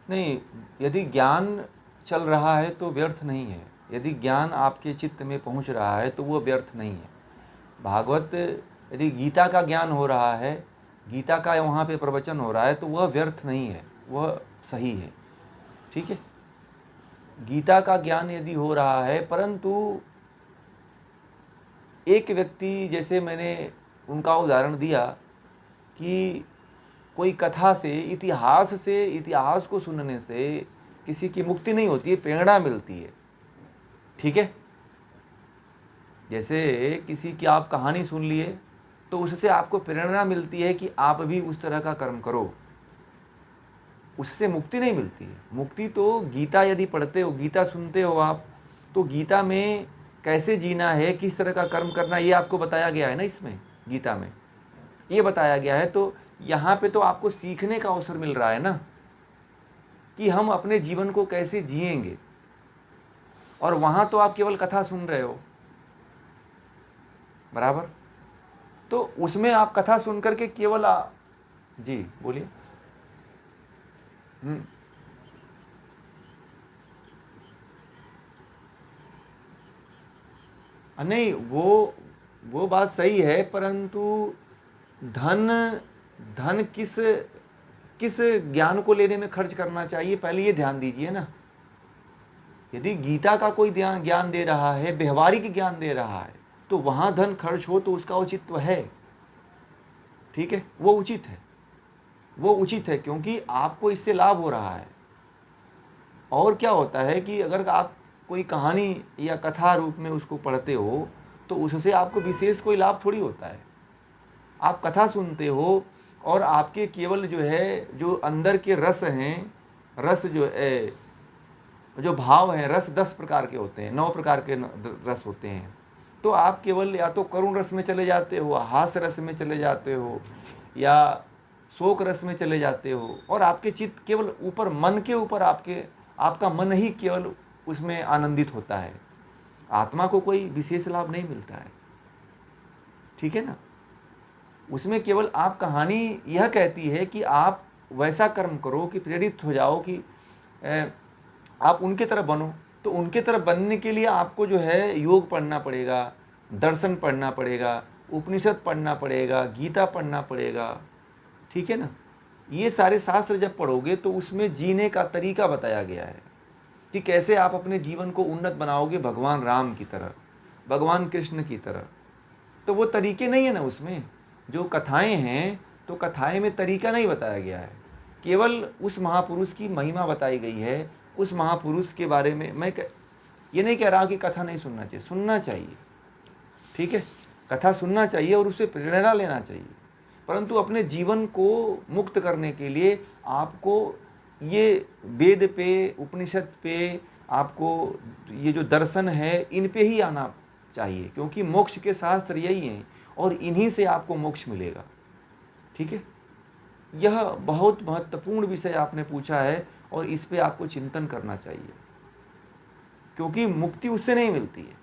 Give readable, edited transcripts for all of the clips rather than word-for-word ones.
नहीं, यदि ज्ञान चल रहा है तो व्यर्थ नहीं है। यदि ज्ञान आपके चित्त में पहुंच रहा है तो वो व्यर्थ नहीं है। भागवत, यदि गीता का ज्ञान हो रहा है, गीता का वहाँ पे प्रवचन हो रहा है, तो वह व्यर्थ नहीं है, वह सही है। ठीक है, गीता का ज्ञान यदि हो रहा है, परंतु एक व्यक्ति, जैसे मैंने उनका उदाहरण दिया कि कोई कथा से इतिहास को सुनने से किसी की मुक्ति नहीं होती है, प्रेरणा मिलती है। ठीक है, जैसे किसी की आप कहानी सुन लिए तो उससे आपको प्रेरणा मिलती है कि आप भी उस तरह का कर्म करो, उससे मुक्ति नहीं मिलती है। मुक्ति तो गीता यदि पढ़ते हो, गीता सुनते हो आप, तो गीता में कैसे जीना है, किस तरह का कर्म करना, ये आपको बताया गया है ना, इसमें गीता में ये बताया गया है। तो यहाँ पे तो आपको सीखने का अवसर मिल रहा है ना, कि हम अपने जीवन को कैसे जिएंगे। और वहाँ तो आप केवल कथा सुन रहे हो, बराबर। तो उसमें आप कथा सुन करके केवल जी बोलिए। नहीं, वो बात सही है, परंतु धन धन किस किस ज्ञान को लेने में खर्च करना चाहिए, पहले ये ध्यान दीजिए ना। यदि गीता का कोई ज्ञान दे रहा है, व्यवहारिक ज्ञान दे रहा है, तो वहां धन खर्च हो तो उसका औचित्य है। ठीक है, वो उचित है, वो उचित है, क्योंकि आपको इससे लाभ हो रहा है। और क्या होता है कि अगर आप कोई कहानी या कथा रूप में उसको पढ़ते हो तो उससे आपको विशेष कोई लाभ थोड़ी होता है। आप कथा सुनते हो और आपके केवल जो है, जो अंदर के रस हैं, रस जो भाव हैं, रस 10 प्रकार के होते हैं, 9 प्रकार के रस होते हैं। तो आप केवल या तो करुण रस में चले जाते हो, हास्य रस में चले जाते हो, या शोक रस में चले जाते हो, और आपके चित्त केवल ऊपर, मन के ऊपर आपका मन ही केवल उसमें आनंदित होता है। आत्मा को कोई विशेष लाभ नहीं मिलता है। ठीक है ना, उसमें केवल आप, कहानी यह कहती है कि आप वैसा कर्म करो कि प्रेरित हो जाओ, कि आप उनके तरफ बनो। तो उनके तरफ बनने के लिए आपको जो है योग पढ़ना पड़ेगा, दर्शन पढ़ना पड़ेगा, उपनिषद पढ़ना पड़ेगा, गीता पढ़ना पड़ेगा। ठीक है ना, ये सारे शास्त्र जब पढ़ोगे तो उसमें जीने का तरीका बताया गया है कि कैसे आप अपने जीवन को उन्नत बनाओगे भगवान राम की तरह, भगवान कृष्ण की तरह। तो वो तरीके नहीं है ना उसमें, जो कथाएं हैं, तो कथाएं में तरीका नहीं बताया गया है, केवल उस महापुरुष की महिमा बताई गई है। उस महापुरुष के बारे में मैं ये नहीं कह रहा कि कथा नहीं सुनना चाहिए, सुनना चाहिए। ठीक है, कथा सुनना चाहिए और उससे प्रेरणा लेना चाहिए, परंतु अपने जीवन को मुक्त करने के लिए आपको ये वेद पे, उपनिषद पे, आपको ये जो दर्शन है, इन पे ही आना चाहिए, क्योंकि मोक्ष के शास्त्र यही हैं और इन्हीं से आपको मोक्ष मिलेगा। ठीक है, यह बहुत महत्वपूर्ण विषय आपने पूछा है और इस पे आपको चिंतन करना चाहिए, क्योंकि मुक्ति उससे नहीं मिलती है।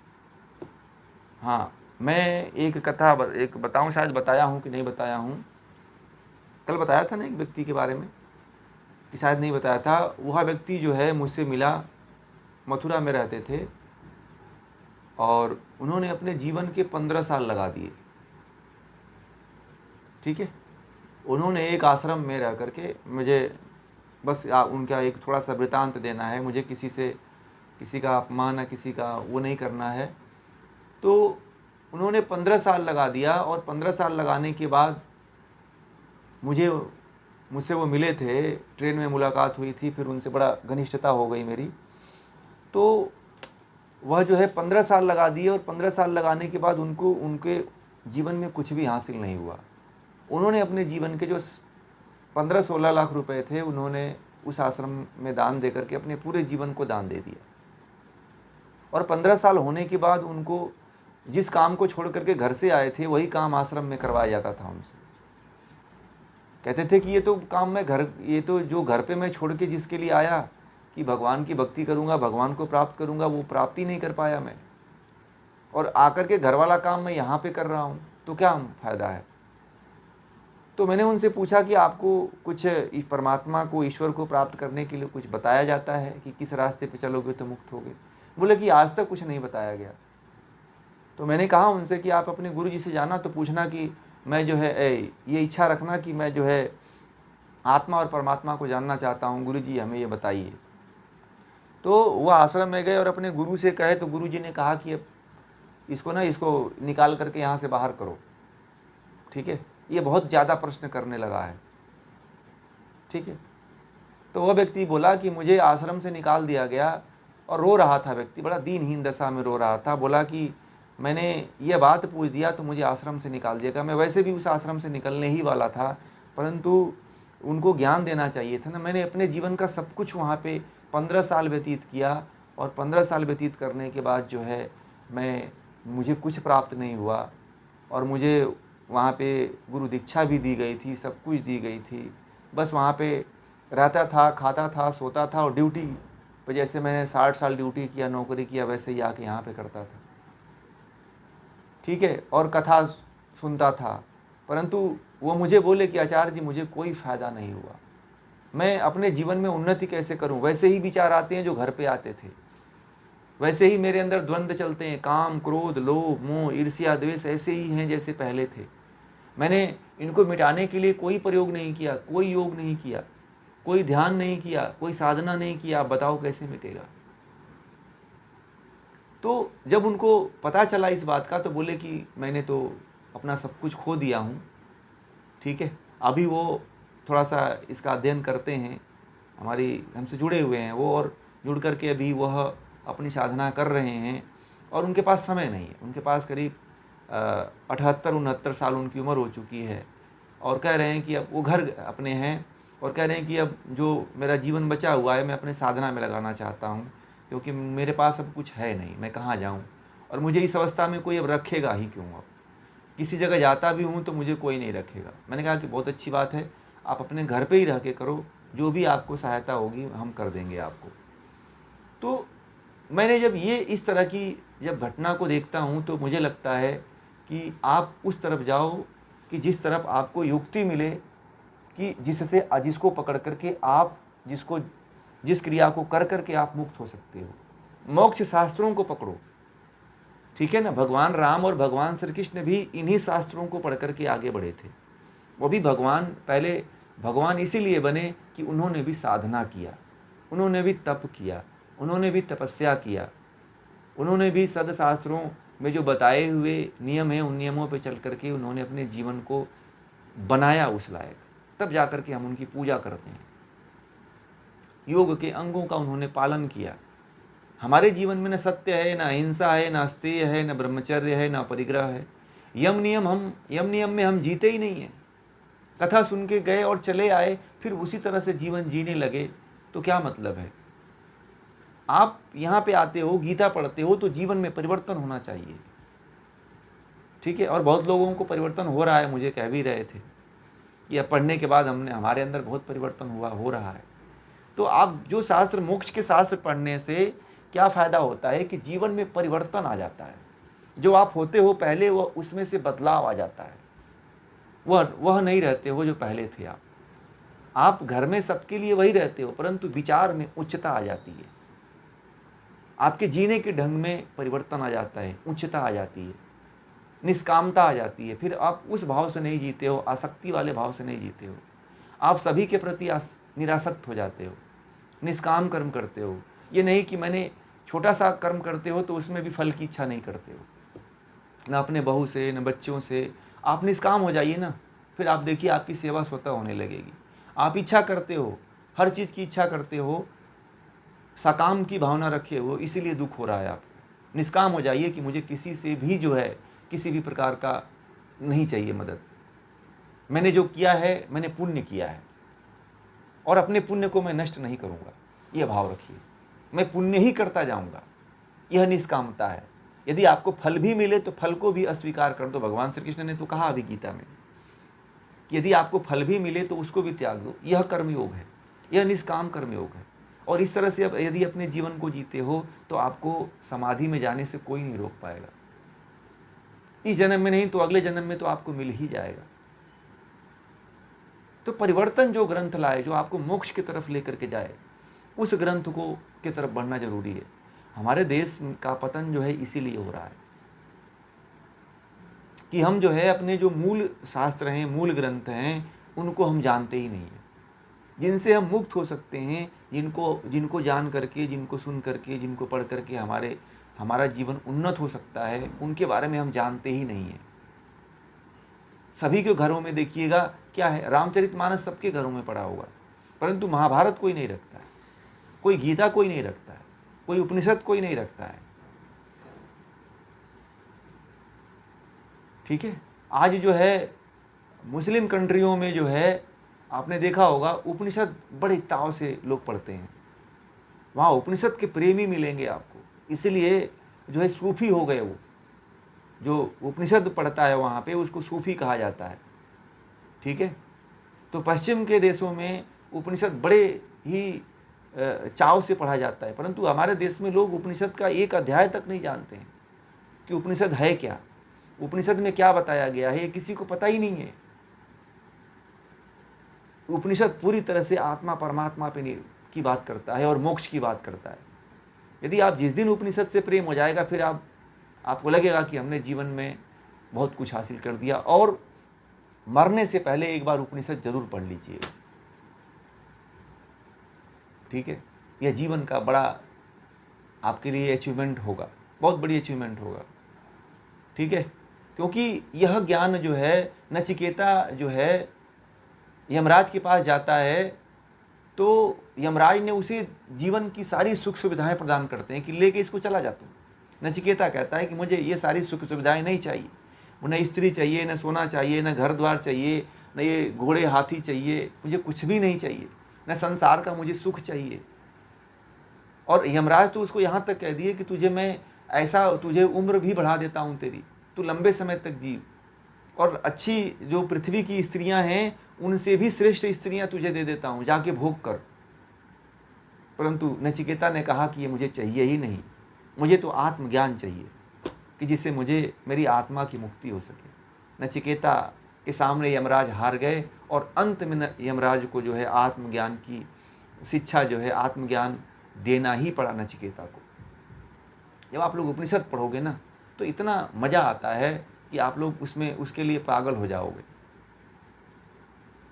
हाँ, मैं एक कथा एक बताऊं, शायद बताया हूँ कि नहीं बताया हूँ, कल बताया था ना एक व्यक्ति के बारे में, कि शायद नहीं बताया था। वह व्यक्ति जो है मुझसे मिला, मथुरा में रहते थे, और उन्होंने अपने जीवन के 15 साल लगा दिए। ठीक है, उन्होंने एक आश्रम में रह करके, मुझे बस उनका एक थोड़ा सा वृतांत देना है, मुझे किसी का अपमान या किसी का वो नहीं करना है। तो उन्होंने 15 साल लगा दिया, और 15 साल लगाने के बाद मुझसे वो मिले थे, ट्रेन में मुलाकात हुई थी, फिर उनसे बड़ा घनिष्ठता हो गई मेरी। तो वह जो है 15 साल लगा दिए, और 15 साल लगाने के बाद उनके जीवन में कुछ भी हासिल नहीं हुआ। उन्होंने अपने जीवन के जो 15-16 लाख रुपए थे, उन्होंने उस आश्रम में दान दे करके अपने पूरे जीवन को दान दे दिया। और 15 साल होने के बाद उनको जिस काम को छोड़ करके घर से आए थे, वही काम आश्रम में करवाया जाता था उनसे। कहते थे कि ये तो जो घर पे मैं छोड़ के जिसके लिए आया कि भगवान की भक्ति करूंगा, भगवान को प्राप्त करूंगा, वो प्राप्ति नहीं कर पाया मैं, और आकर के घर वाला काम मैं यहाँ पे कर रहा हूँ, तो क्या फ़ायदा है। तो मैंने उनसे पूछा कि आपको कुछ परमात्मा को, ईश्वर को प्राप्त करने के लिए कुछ बताया जाता है कि किस रास्ते पे चलोगे तो मुक्त होगे? बोले कि आज तक कुछ नहीं बताया गया। तो मैंने कहा उनसे कि आप अपने गुरु जी से जाना तो पूछना कि मैं जो है ये इच्छा रखना कि मैं जो है आत्मा और परमात्मा को जानना चाहता हूँ, गुरु जी हमें ये बताइए। तो वह आश्रम में गए और अपने गुरु से कहे तो गुरु जी ने कहा कि अब इसको निकाल करके यहाँ से बाहर करो, ठीक है, ये बहुत ज़्यादा प्रश्न करने लगा है, ठीक है। तो वह व्यक्ति बोला कि मुझे आश्रम से निकाल दिया गया, और रो रहा था व्यक्ति, बड़ा दीनहीन दशा में रो रहा था। बोला कि मैंने ये बात पूछ दिया तो मुझे आश्रम से निकाल दिया गया। मैं वैसे भी उस आश्रम से निकलने ही वाला था, परंतु उनको ज्ञान देना चाहिए था ना। मैंने अपने जीवन का सब कुछ वहाँ पे 15 साल व्यतीत किया, और 15 साल व्यतीत करने के बाद जो है मुझे कुछ प्राप्त नहीं हुआ, और मुझे वहाँ पे गुरु दीक्षा भी दी गई थी, सब कुछ दी गई थी। बस वहाँ पे रहता था, खाता था, सोता था, और ड्यूटी पे जैसे मैंने 60 साल ड्यूटी किया, नौकरी किया, वैसे ही आके यहाँ पे करता था, ठीक है, और कथा सुनता था। परंतु वो मुझे बोले कि आचार्य जी मुझे कोई फ़ायदा नहीं हुआ, मैं अपने जीवन में उन्नति कैसे करूं? वैसे ही विचार आते हैं जो घर पे आते थे, वैसे ही मेरे अंदर द्वंद्व चलते हैं, काम, क्रोध, लोभ, मोह, ईर्ष्या, द्वेष ऐसे ही हैं जैसे पहले थे। मैंने इनको मिटाने के लिए कोई प्रयोग नहीं किया, कोई योग नहीं किया, कोई ध्यान नहीं किया, कोई साधना नहीं किया, आप बताओ कैसे मिटेगा? तो जब उनको पता चला इस बात का तो बोले कि मैंने तो अपना सब कुछ खो दिया हूँ, ठीक है। अभी वो थोड़ा सा इसका अध्ययन करते हैं, हमसे जुड़े हुए हैं वो, और जुड़ करके अभी वह अपनी साधना कर रहे हैं, और उनके पास समय नहीं है। उनके पास करीब 78-69 साल उनकी उम्र हो चुकी है, और कह रहे हैं कि अब वो घर अपने हैं, और कह रहे हैं कि अब जो मेरा जीवन बचा हुआ है मैं अपने साधना में लगाना चाहता हूँ, क्योंकि मेरे पास अब कुछ है नहीं, मैं कहाँ जाऊँ, और मुझे इस अवस्था में कोई अब रखेगा ही क्यों? अब किसी जगह जाता भी हूँ तो मुझे कोई नहीं रखेगा। मैंने कहा कि बहुत अच्छी बात है, आप अपने घर पे ही रह के करो, जो भी आपको सहायता होगी हम कर देंगे आपको। तो मैंने जब ये इस तरह की जब घटना को देखता हूँ तो मुझे लगता है कि आप उस तरफ जाओ कि जिस तरफ आपको युक्ति मिले, कि जिसको पकड़ करके आप जिस क्रिया को कर करके आप मुक्त हो सकते हो। मोक्ष शास्त्रों को पकड़ो, ठीक है ना। भगवान राम और भगवान श्री कृष्ण भी इन्हीं शास्त्रों को पढ़ करके आगे बढ़े थे। वो भी पहले भगवान इसीलिए बने कि उन्होंने भी साधना किया, उन्होंने भी तप किया, उन्होंने भी तपस्या किया, उन्होंने भी सदशास्त्रों में जो बताए हुए नियम हैं उन नियमों पर चल करके उन्होंने अपने जीवन को बनाया उस लायक, तब जा कर के हम उनकी पूजा करते हैं। योग के अंगों का उन्होंने पालन किया। हमारे जीवन में न सत्य है, न अहिंसा है, न अस्तेय है, न ब्रह्मचर्य है, न परिग्रह है। यम नियम में हम जीते ही नहीं हैं। कथा सुन के गए और चले आए, फिर उसी तरह से जीवन जीने लगे, तो क्या मतलब है? आप यहाँ पे आते हो, गीता पढ़ते हो, तो जीवन में परिवर्तन होना चाहिए, ठीक है। और बहुत लोगों को परिवर्तन हो रहा है, मुझे कह भी रहे थे कि अब पढ़ने के बाद हमारे अंदर बहुत परिवर्तन हो रहा है। तो आप जो शास्त्र, मोक्ष के शास्त्र पढ़ने से क्या फ़ायदा होता है कि जीवन में परिवर्तन आ जाता है। जो आप होते हो पहले, वह उसमें से बदलाव आ जाता है, वह नहीं रहते हो जो पहले थे आप घर में सबके लिए वही रहते हो, परंतु विचार में उच्चता आ जाती है, आपके जीने के ढंग में परिवर्तन आ जाता है, उच्चता आ जाती है, निष्कामता आ जाती है। फिर आप उस भाव से नहीं जीते हो, आसक्ति वाले भाव से नहीं जीते हो, आप सभी के प्रति निरासक्त हो जाते हो, निष्काम कर्म करते हो। ये नहीं कि मैंने छोटा सा कर्म करते हो तो उसमें भी फल की इच्छा नहीं करते हो, ना अपने बहू से, न बच्चों से। आप निष्काम हो जाइए ना, फिर आप देखिए आपकी सेवा स्वतः होने लगेगी। आप इच्छा करते हो, हर चीज़ की इच्छा करते हो, सकाम की भावना रखे हो, इसीलिए दुख हो रहा है। आप निष्काम हो जाइए कि मुझे किसी से भी जो है किसी भी प्रकार का नहीं चाहिए मदद। मैंने जो किया है, मैंने पुण्य किया है, और अपने पुण्य को मैं नष्ट नहीं करूँगा, यह भाव रखिए। मैं पुण्य ही करता जाऊँगा, यह निष्कामता है। यदि आपको फल भी मिले तो फल को भी अस्वीकार कर दो। भगवान श्री कृष्ण ने तो कहा अभी गीता में कि यदि आपको फल भी मिले तो उसको भी त्याग दो। यह कर्मयोग है, यह निष्काम कर्मयोग है। और इस तरह से अब यदि अपने जीवन को जीते हो तो आपको समाधि में जाने से कोई नहीं रोक पाएगा। इस जन्म में नहीं तो अगले जन्म में तो आपको मिल ही जाएगा। तो परिवर्तन जो ग्रंथ लाए, जो आपको मोक्ष की तरफ लेकर के जाए, उस ग्रंथ को की तरफ बढ़ना जरूरी है। हमारे देश का पतन जो है इसीलिए हो रहा है कि हम जो है अपने जो मूल शास्त्र हैं, मूल ग्रंथ हैं, उनको हम जानते ही नहीं हैं, जिनसे हम मुक्त हो सकते हैं, जिनको जान करके, जिनको सुन करके, जिनको पढ़ करके हमारा जीवन उन्नत हो सकता है, उनके बारे में हम जानते ही नहीं हैं। सभी के घरों में देखिएगा क्या है, रामचरितमानस सबके घरों में पड़ा होगा, परंतु महाभारत कोई नहीं रखता है, कोई गीता कोई नहीं रखता है, कोई उपनिषद कोई नहीं रखता है। ठीक है, आज जो है मुस्लिम कंट्रियों में जो है आपने देखा होगा उपनिषद बड़े ताव से लोग पढ़ते हैं, वहाँ उपनिषद के प्रेमी मिलेंगे आपको, इसलिए जो है सूफी हो गए, वो जो उपनिषद पढ़ता है वहाँ पे उसको सूफी कहा जाता है। ठीक है, तो पश्चिम के देशों में उपनिषद बड़े ही चाव से पढ़ा जाता है, परंतु हमारे देश में लोग उपनिषद का एक अध्याय तक नहीं जानते हैं कि उपनिषद है क्या, उपनिषद में क्या बताया गया है, ये किसी को पता ही नहीं है। उपनिषद पूरी तरह से आत्मा परमात्मा पे की बात करता है और मोक्ष की बात करता है। यदि आप जिस दिन उपनिषद से प्रेम हो जाएगा, फिर आपको लगेगा कि हमने जीवन में बहुत कुछ हासिल कर दिया। और मरने से पहले एक बार उपनिषद जरूर पढ़ लीजिए। ठीक है, यह जीवन का बड़ा आपके लिए अचीवमेंट होगा, बहुत बड़ी अचीवमेंट होगा। ठीक है, क्योंकि यह ज्ञान जो है, नचिकेता जो है यमराज के पास जाता है, तो यमराज ने उसे जीवन की सारी सुख सुविधाएं प्रदान करते हैं कि लेके इसको चला जा तू। नचिकेता कहता है कि मुझे ये सारी सुख सुविधाएं नहीं चाहिए, न स्त्री चाहिए, न सोना चाहिए, न घर द्वार चाहिए, न ये घोड़े हाथी चाहिए, मुझे कुछ भी नहीं चाहिए, न संसार का मुझे सुख चाहिए। और यमराज तो उसको यहाँ तक कह दिए कि तुझे उम्र भी बढ़ा देता हूँ तेरी, तू लंबे समय तक जीव, और अच्छी जो पृथ्वी की स्त्रियां हैं उनसे भी श्रेष्ठ स्त्रियां तुझे दे देता हूँ, जाके भोग कर। परंतु नचिकेता ने कहा कि ये मुझे चाहिए ही नहीं, मुझे तो आत्मज्ञान चाहिए कि जिससे मुझे मेरी आत्मा की मुक्ति हो सके। नचिकेता के सामने यमराज हार गए और अंत में यमराज को जो है आत्मज्ञान की शिक्षा जो है, आत्मज्ञान देना ही पड़ा नचिकेता को। जब आप लोग उपनिषद पढ़ोगे ना, तो इतना मज़ा आता है कि आप लोग उसके लिए पागल हो जाओगे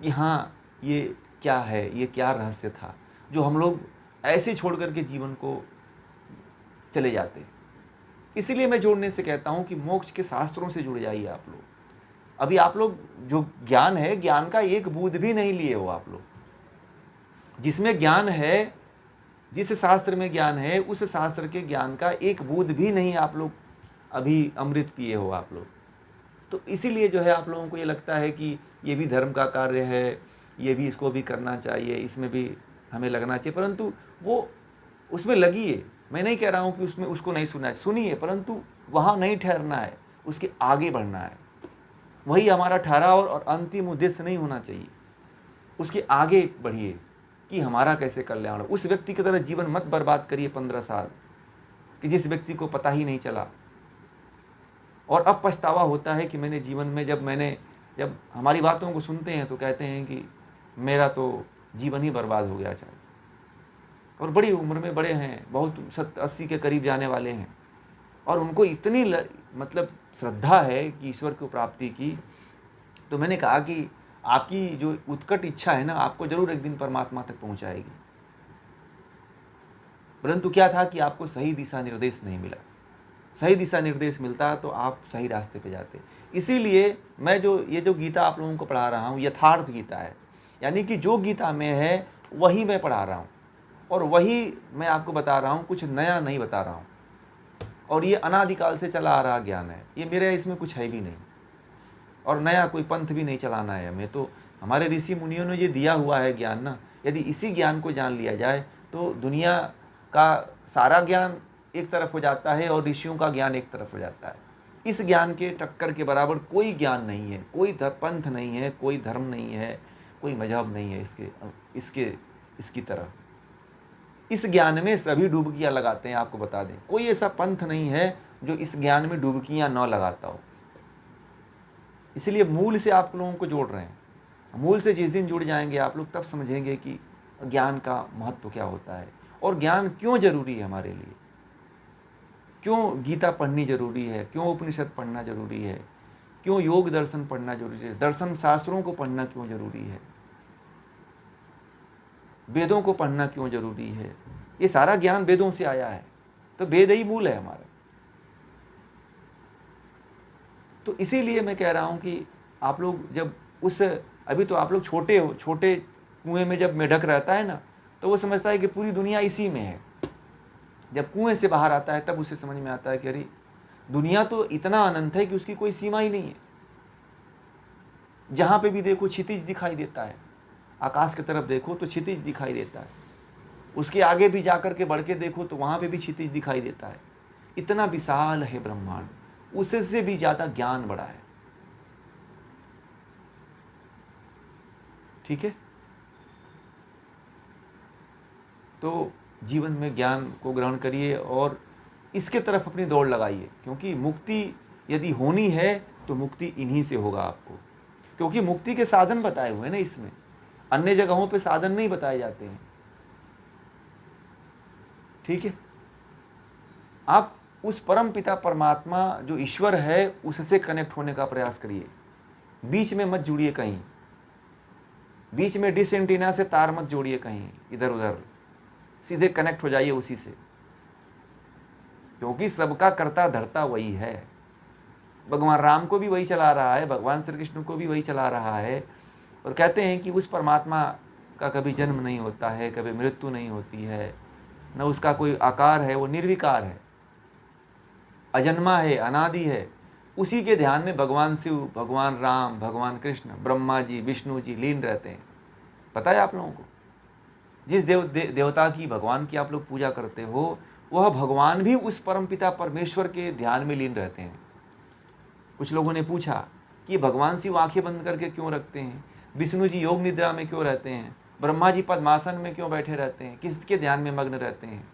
कि हाँ, ये क्या है, ये क्या रहस्य था जो हम लोग ऐसे छोड़ करके जीवन को चले जाते हैं। इसीलिए मैं जोड़ने से कहता हूँ कि मोक्ष के शास्त्रों से जुड़ जाइए आप लोग। अभी आप लोग जो ज्ञान है, ज्ञान का एक बूंद भी नहीं लिए हो आप लोग। जिसमें ज्ञान है, जिस शास्त्र में ज्ञान है, उस शास्त्र के ज्ञान का एक बूंद भी नहीं आप लोग अभी अमृत पिए हो आप लोग। तो इसीलिए जो है आप लोगों को ये लगता है कि ये भी धर्म का कार्य है, ये भी, इसको भी करना चाहिए, इसमें भी हमें लगना चाहिए, परंतु वो उसमें लगिए। मैं नहीं कह रहा हूँ कि उसको नहीं सुनना है, सुनिए, परंतु वहाँ नहीं ठहरना है, उसके आगे बढ़ना है। वही हमारा ठहराव और अंतिम उद्देश्य नहीं होना चाहिए। उसके आगे बढ़िए कि हमारा कैसे कल्याण हो। उस व्यक्ति की तरह जीवन मत बर्बाद करिए 15 साल, कि जिस व्यक्ति को पता ही नहीं चला। और अब पछतावा होता है कि मैंने जीवन में जब हमारी बातों को सुनते हैं तो कहते हैं कि मेरा तो जीवन ही बर्बाद हो गया चाहिए। और बड़ी उम्र में बड़े हैं, बहुत 70-80 के करीब जाने वाले हैं, और उनको इतनी मतलब श्रद्धा है कि ईश्वर को प्राप्ति की। तो मैंने कहा कि आपकी जो उत्कट इच्छा है ना, आपको जरूर एक दिन परमात्मा तक पहुंचाएगी। परंतु क्या था कि आपको सही दिशा निर्देश नहीं मिला। सही दिशा निर्देश मिलता तो आप सही रास्ते पे जाते। इसीलिए मैं ये जो गीता आप लोगों को पढ़ा रहा हूँ, यथार्थ गीता है, यानी कि जो गीता में है वही मैं पढ़ा रहा हूँ, और वही मैं आपको बता रहा हूँ, कुछ नया नहीं बता रहा हूँ। और ये अनादिकाल से चला आ रहा ज्ञान है, ये मेरे इसमें कुछ है भी नहीं, और नया कोई पंथ भी नहीं चलाना है हमें। तो हमारे ऋषि मुनियों ने ये दिया हुआ है ज्ञान ना, यदि इसी ज्ञान को जान लिया जाए तो दुनिया का सारा ज्ञान एक तरफ हो जाता है और ऋषियों का ज्ञान एक तरफ हो जाता है। इस ज्ञान के टक्कर के बराबर कोई ज्ञान नहीं है, कोई पंथ नहीं है, कोई धर्म नहीं है, कोई मजहब नहीं है इसकी तरह। इस ज्ञान में सभी डुबकियां लगाते हैं। आपको बता दें, कोई ऐसा पंथ नहीं है जो इस ज्ञान में डुबकियां न लगाता हो। इसलिए मूल से आप लोगों को जोड़ रहे हैं। मूल से जिस दिन जुड़ जाएंगे आप लोग, तब समझेंगे कि ज्ञान का महत्व क्या होता है और ज्ञान क्यों जरूरी है हमारे लिए। क्यों गीता पढ़नी जरूरी है, क्यों उपनिषद पढ़ना जरूरी है, क्यों योग दर्शन पढ़ना जरूरी है, दर्शन शास्त्रों को पढ़ना क्यों जरूरी है, वेदों को पढ़ना क्यों जरूरी है। ये सारा ज्ञान वेदों से आया है, तो वेद ही मूल है हमारा। तो इसीलिए मैं कह रहा हूं कि आप लोग जब उस, अभी तो आप लोग छोटे हो, छोटे कुएं में जब मेढक रहता है ना, तो वो समझता है कि पूरी दुनिया इसी में है। जब कुएं से बाहर आता है तब उसे समझ में आता है कि अरे दुनिया तो इतना अनंत है कि उसकी कोई सीमा ही नहीं है। जहां पे भी देखो क्षितिज दिखाई देता है, आकाश की तरफ देखो तो क्षितिज दिखाई देता है, उसके आगे भी जाकर के बढ़ के देखो तो वहां पे भी क्षितिज दिखाई देता है। इतना विशाल है ब्रह्मांड, उससे भी ज्यादा ज्ञान बड़ा है। ठीक है, तो जीवन में ज्ञान को ग्रहण करिए और इसके तरफ अपनी दौड़ लगाइए, क्योंकि मुक्ति यदि होनी है तो मुक्ति इन्हीं से होगा आपको, क्योंकि मुक्ति के साधन बताए हुए हैं ना इसमें, अन्य जगहों पे साधन नहीं बताए जाते हैं। ठीक है, आप उस परम पिता परमात्मा जो ईश्वर है उससे कनेक्ट होने का प्रयास करिए। बीच में मत जुड़िए कहीं, बीच में डिश एंटीना से तार मत जोड़िए कहीं इधर उधर, सीधे कनेक्ट हो जाइए उसी से, क्योंकि सबका कर्ता धर्ता वही है। भगवान राम को भी वही चला रहा है, भगवान श्री कृष्ण को भी वही चला रहा है। और कहते हैं कि उस परमात्मा का कभी जन्म नहीं होता है, कभी मृत्यु नहीं होती है, न उसका कोई आकार है, वो निर्विकार है, अजन्मा है, अनादि है। उसी के ध्यान में भगवान शिव, भगवान राम, भगवान कृष्ण, ब्रह्मा जी, विष्णु जी लीन रहते हैं। पता है आप लोगों को, जिस देवता की, भगवान की आप लोग पूजा करते हो, वह भगवान भी उस परमपिता परमेश्वर के ध्यान में लीन रहते हैं। कुछ लोगों ने पूछा कि भगवान शिव आंखें बंद करके क्यों रखते हैं, विष्णु जी योग निद्रा में क्यों रहते हैं, ब्रह्मा जी पद्मासन में क्यों बैठे रहते हैं, किसके ध्यान में मग्न रहते हैं।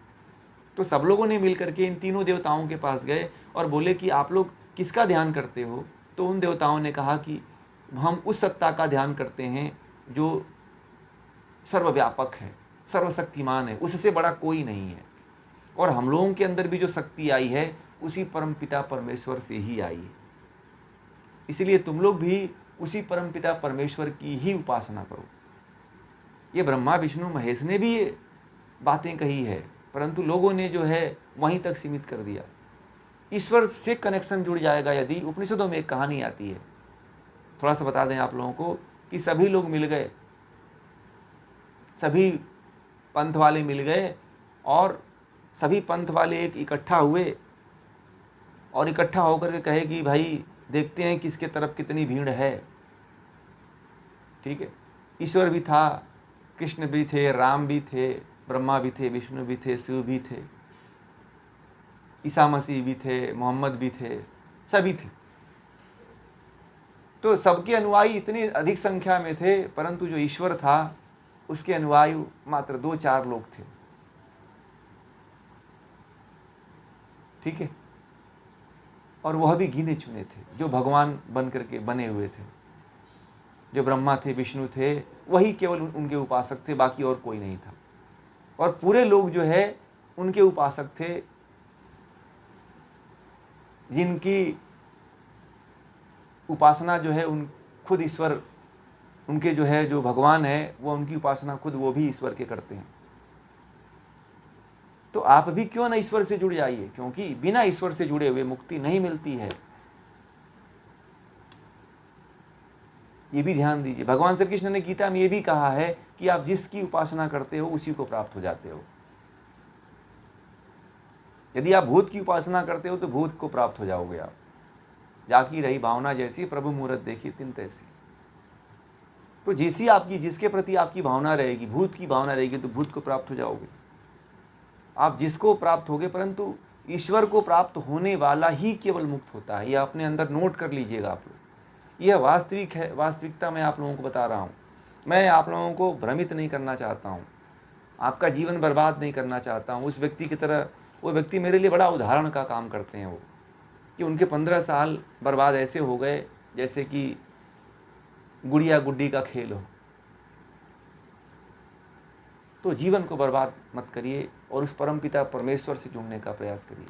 तो सब लोगों ने मिलकर के इन तीनों देवताओं के पास गए और बोले कि आप लोग किसका ध्यान करते हो। तो उन देवताओं ने कहा कि हम उस सत्ता का ध्यान करते हैं जो सर्वव्यापक है, सर्वशक्तिमान है, उससे बड़ा कोई नहीं है। और हम लोगों के अंदर भी जो शक्ति आई है उसी परमपिता परमेश्वर से ही आई है। इसलिए तुम लोग भी उसी परमपिता परमेश्वर की ही उपासना करो। ये ब्रह्मा विष्णु महेश ने भी ये बातें कही है, परंतु लोगों ने जो है वहीं तक सीमित कर दिया। ईश्वर से कनेक्शन जुड़ जाएगा यदि। उपनिषदों में एक कहानी आती है, थोड़ा सा बता दें आप लोगों को, कि सभी लोग मिल गए, सभी पंथ वाले मिल गए और सभी पंथ वाले एक इकट्ठा हुए और इकट्ठा होकर के कहे कि भाई देखते हैं किसके तरफ कितनी भीड़ है। ठीक है, ईश्वर भी था, कृष्ण भी थे, राम भी थे, ब्रह्मा भी थे, विष्णु भी थे, शिव भी थे, ईसा मसीह भी थे, मोहम्मद भी थे, सभी थे। तो सबके अनुयायी इतनी अधिक संख्या में थे, परंतु जो ईश्वर था उसके अनुयायी मात्र 2-4 लोग थे। ठीक है, और वह भी गिने चुने थे, जो भगवान बन करके बने हुए थे, जो ब्रह्मा थे, विष्णु थे, वही केवल उनके उपासक थे, बाकी और कोई नहीं था। और पूरे लोग जो है उनके उपासक थे, जिनकी उपासना जो है उन खुद ईश्वर, उनके जो है जो भगवान है वो उनकी उपासना खुद वो भी ईश्वर के करते हैं। तो आप भी क्यों ना ईश्वर से जुड़ जाइए, क्योंकि बिना ईश्वर से जुड़े हुए मुक्ति नहीं मिलती है। ये भी ध्यान दीजिए, भगवान श्री कृष्ण ने गीता में ये भी कहा है कि आप जिसकी उपासना करते हो उसी को प्राप्त हो जाते हो। यदि आप भूत की उपासना करते हो तो भूत को प्राप्त हो जाओगे आप। जाकी रही भावना जैसी, प्रभु मूरत देखी तिन तैसी। तो जैसी आपकी, जिसके प्रति आपकी भावना रहेगी, भूत की भावना रहेगी, तो भूत को प्राप्त हो जाओगे आप, जिसको प्राप्त होगे। परंतु ईश्वर को प्राप्त होने वाला ही केवल मुक्त होता है। यह अपने अंदर नोट कर लीजिएगा आप लोग, यह वास्तविक है, वास्तविकता मैं आप लोगों को बता रहा हूँ। मैं आप लोगों को भ्रमित नहीं करना चाहता हूँ, आपका जीवन बर्बाद नहीं करना चाहता हूँ। उस व्यक्ति की तरह, वो व्यक्ति मेरे लिए बड़ा उदाहरण का काम करते हैं वो, कि उनके 15 साल बर्बाद ऐसे हो गए जैसे कि गुड़िया गुड्डी का खेल हो। तो जीवन को बर्बाद मत करिए और उस परमपिता परमेश्वर से जुड़ने का प्रयास करिए।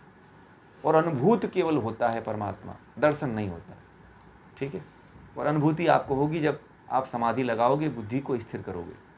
और अनुभूत केवल होता है परमात्मा, दर्शन नहीं होता, ठीक है। और अनुभूति आपको होगी जब आप समाधि लगाओगे, बुद्धि को स्थिर करोगे।